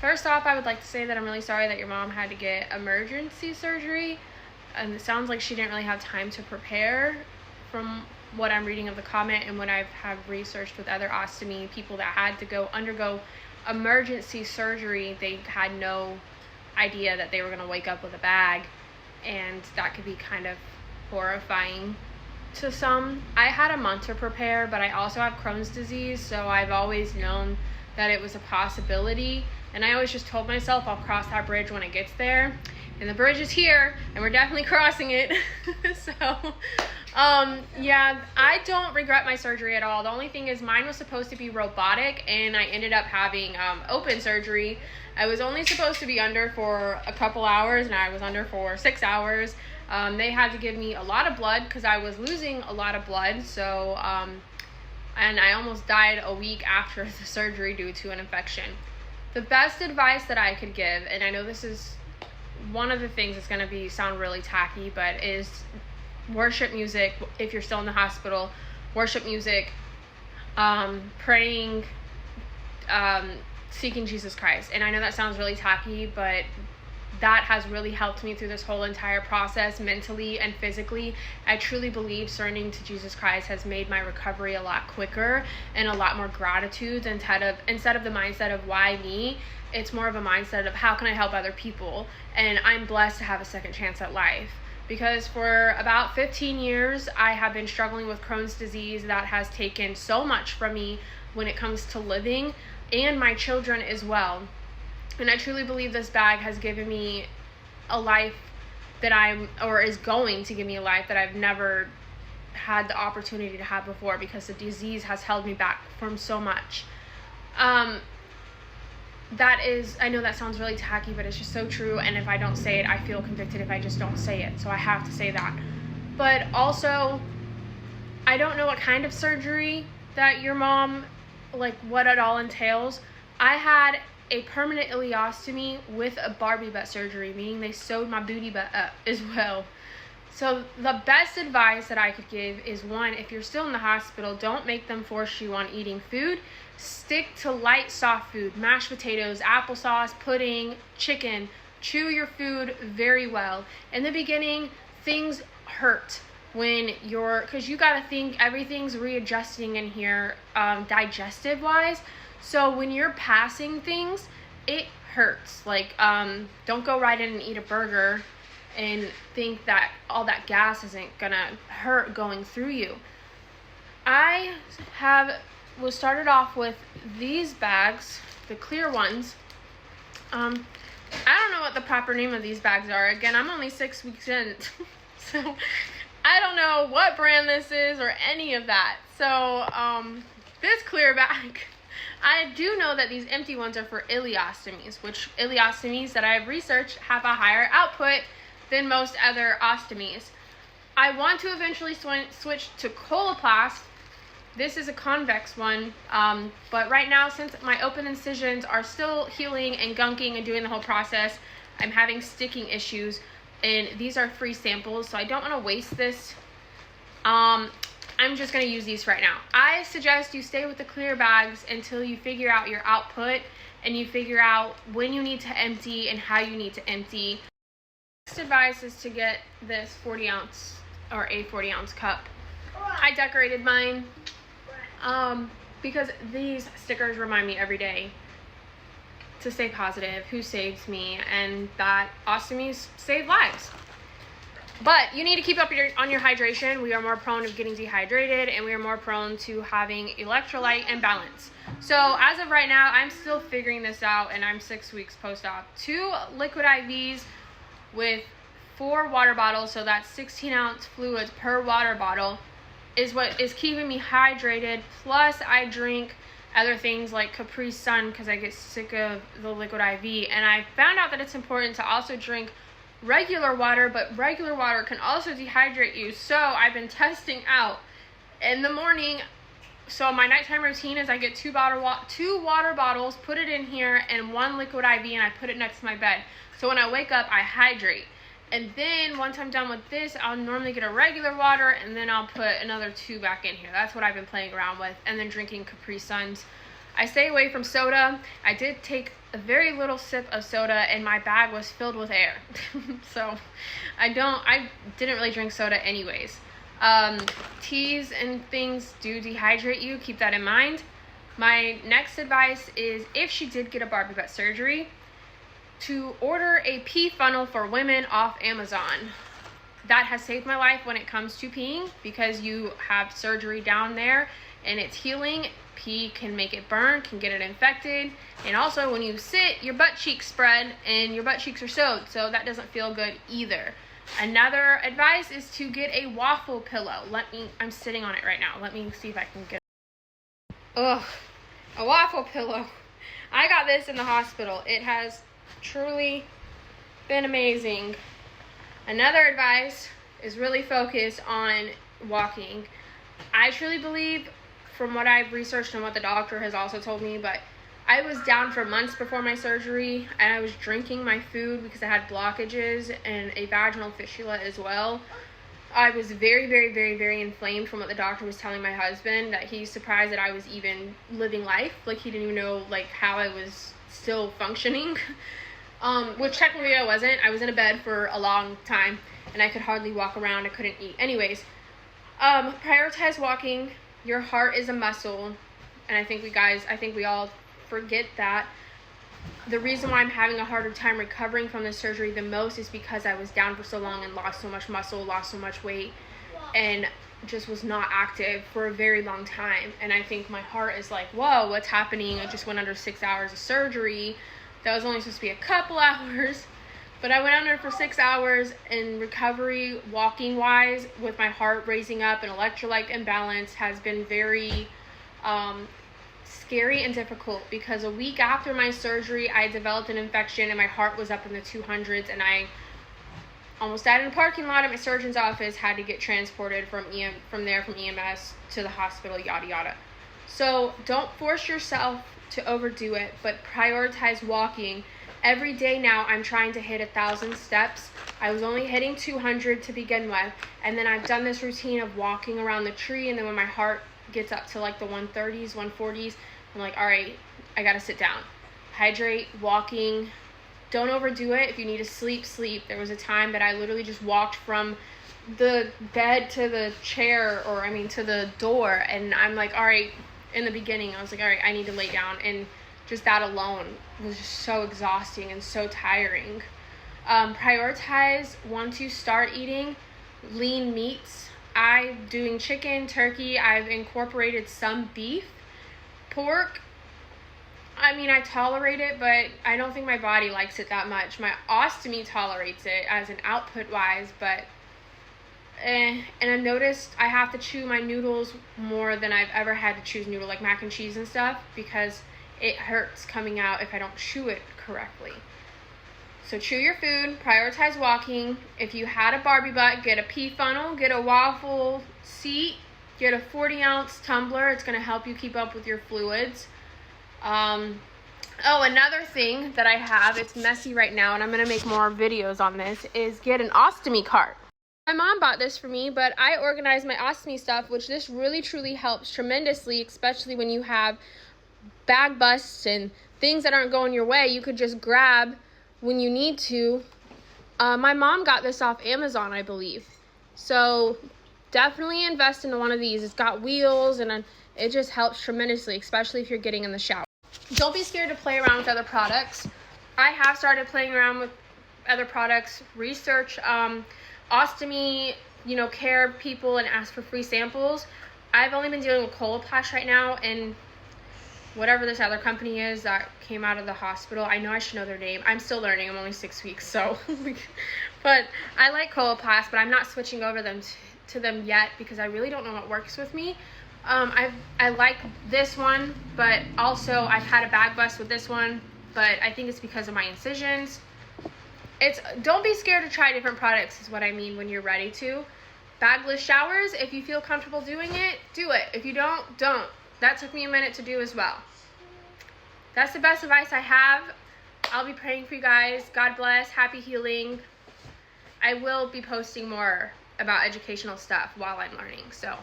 First off, I would like to say that I'm really sorry that your mom had to get emergency surgery. And it sounds like she didn't really have time to prepare from what I'm reading of the comment and what I've have researched with other ostomy people that had to undergo emergency surgery. They had no idea that they were going to wake up with a bag, and that could be kind of horrifying to some. I had a month to prepare, but I also have Crohn's disease, so I've always known that it was a possibility, and I always just told myself I'll cross that bridge when it gets there. And the bridge is here, and we're definitely crossing it. So, yeah, I don't regret my surgery at all. The only thing is mine was supposed to be robotic, and I ended up having open surgery. I was only supposed to be under for a couple hours, and I was under for 6 hours. They had to give me a lot of blood because I was losing a lot of blood. So, and I almost died a week after the surgery due to an infection. The best advice that I could give, and I know this is one of the things that's going to sound really tacky, but is worship music. If you're still in the hospital, worship music, praying, seeking Jesus Christ. And I know that sounds really tacky, but that has really helped me through this whole entire process, mentally and physically. I truly believe surrendering to Jesus Christ has made my recovery a lot quicker and a lot more gratitude instead of the mindset of why me. It's more of a mindset of how can I help other people, and I'm blessed to have a second chance at life. Because for about 15 years, I have been struggling with Crohn's disease that has taken so much from me when it comes to living, and my children as well. And I truly believe this bag has given me a life is going to give me a life that I've never had the opportunity to have before, because the disease has held me back from so much. I know that sounds really tacky, but it's just so true. And if I don't say it, I feel convicted if I just don't say it. So I have to say that. But also, I don't know what kind of surgery that your mom, like what it all entails. I had a permanent ileostomy with a Barbie butt surgery, meaning they sewed my booty butt up as well. So the best advice that I could give is, one, if you're still in the hospital, don't make them force you on eating food. Stick to light, soft food, mashed potatoes, applesauce, pudding, chicken. Chew your food very well. In the beginning, things hurt because you gotta think everything's readjusting in here, digestive wise. So when you're passing things, it hurts. Like, don't go right in and eat a burger and think that all that gas isn't gonna hurt going through you. I was started off with these bags, the clear ones. I don't know what the proper name of these bags are. Again, I'm only 6 weeks in, so I don't know what brand this is or any of that. So, this clear bag, I do know that these empty ones are for ileostomies, which ileostomies that I have researched have a higher output than most other ostomies. I want to eventually switch to Coloplast. This is a convex one, but right now, since my open incisions are still healing and gunking and doing the whole process, I'm having sticking issues, and these are free samples, so I don't want to waste this. I'm just going to use these right now. I suggest you stay with the clear bags until you figure out your output and you figure out when you need to empty and how you need to empty. Next advice is to get this 40 ounce or a 40 ounce cup. I decorated mine because these stickers remind me every day to stay positive, who saves me, and that ostomies save lives. But you need to keep up on your hydration. We are more prone to getting dehydrated, and we are more prone to having electrolyte imbalance. So as of right now, I'm still figuring this out, and I'm 6 weeks post-op. 2 liquid IVs with 4 water bottles, so that's 16 ounce fluids per water bottle, is what is keeping me hydrated. Plus I drink other things like Capri Sun because I get sick of the liquid IV. And I found out that it's important to also drink regular water, but regular water can also dehydrate you. So I've been testing out in the morning. So my nighttime routine is I get 2 water bottles, put it in here, and 1 liquid IV, and I put it next to my bed. So when I wake up, I hydrate. And then once I'm done with this, I'll normally get a regular water, and then I'll put another 2 back in here. That's what I've been playing around with. And then drinking Capri Suns. I stay away from soda. I did take a very little sip of soda and my bag was filled with air. So I didn't really drink soda anyways. Teas and things do dehydrate you. Keep that in mind. My next advice is, if she did get a Barbie butt surgery, to order a pee funnel for women off Amazon. That has saved my life when it comes to peeing, because you have surgery down there and it's healing. Pee can make it burn, can get it infected, and also when you sit, your butt cheeks spread and your butt cheeks are sewed, so that doesn't feel good either. Another advice is to get a waffle pillow. I'm sitting on it right now. Let me see if I can get it. Ugh, a waffle pillow. I got this in the hospital. It has truly been amazing. Another advice is really focus on walking. I truly believe, from what I've researched and what the doctor has also told me, but I was down for months before my surgery, and I was drinking my food because I had blockages and a vaginal fistula as well. I was very, very, very, very inflamed from what the doctor was telling my husband, that he's surprised that I was even living life. Like, he didn't even know like how I was still functioning. Which technically I wasn't. I was in a bed for a long time and I could hardly walk around. I couldn't eat. Anyways, prioritize walking. Your heart is a muscle, and I think we all forget that. The reason why I'm having a harder time recovering from the surgery the most is because I was down for so long and lost so much muscle, lost so much weight, and just was not active for a very long time. And I think my heart is like, whoa, what's happening? I just went under 6 hours of surgery. That was only supposed to be a couple hours, but I went under for 6 hours in recovery. Walking wise, with my heart raising up and electrolyte imbalance, has been very scary and difficult, because a week after my surgery I developed an infection and my heart was up in the 200s, and I almost died in a parking lot at my surgeon's office, had to get transported from EMS to the hospital, yada yada. So don't force yourself to overdo it, but prioritize walking. Every day now I'm trying to hit 1,000 steps. I was only hitting 200 to begin with, and then I've done this routine of walking around the tree, and then when my heart gets up to like the 130s, 140s, I'm like, all right, I gotta sit down. Hydrate, walking. Don't overdo it. If you need to sleep, sleep. There was a time that I literally just walked from the bed to the chair, to the door, and I'm like, all right, in the beginning I was like, all right, I need to lay down, and just that alone was just so exhausting and so tiring. Prioritize, once you start eating lean meats. I'm doing chicken, turkey. I've incorporated some beef. Pork, I tolerate it, but I don't think my body likes it that much. My ostomy tolerates it as an output wise, but and I noticed I have to chew my noodles more than I've ever had to chew noodle, like mac and cheese and stuff, because it hurts coming out if I don't chew it correctly. So chew your food, prioritize walking. If you had a Barbie butt, get a pee funnel, get a waffle seat, get a 40-ounce tumbler. It's going to help you keep up with your fluids. Another thing that I have, it's messy right now, and I'm going to make more videos on this, is get an ostomy cart. My mom bought this for me, but I organized my ostomy stuff, which this really truly helps tremendously, especially when you have bag busts and things that aren't going your way. You could just grab when you need to. My mom got this off Amazon, I believe. So definitely invest into one of these. It's got wheels, and it just helps tremendously, especially if you're getting in the shower. Don't be scared to play around with other products. I have started playing around with other products. Research ostomy, care people and ask for free samples. I've only been dealing with Coloplast right now, and whatever this other company is that came out of the hospital. I know I should know their name. I'm still learning. I'm only 6 weeks, so. But I like Coloplast, but I'm not switching over to them yet, because I really don't know what works with me. I like this one, but also I've had a bag bust with this one, but I think it's because of my incisions. Don't be scared to try different products is what I mean when you're ready to. Bagless showers, if you feel comfortable doing it, do it. If you don't. That took me a minute to do as well. That's the best advice I have. I'll be praying for you guys. God bless. Happy healing. I will be posting more about educational stuff while I'm learning, so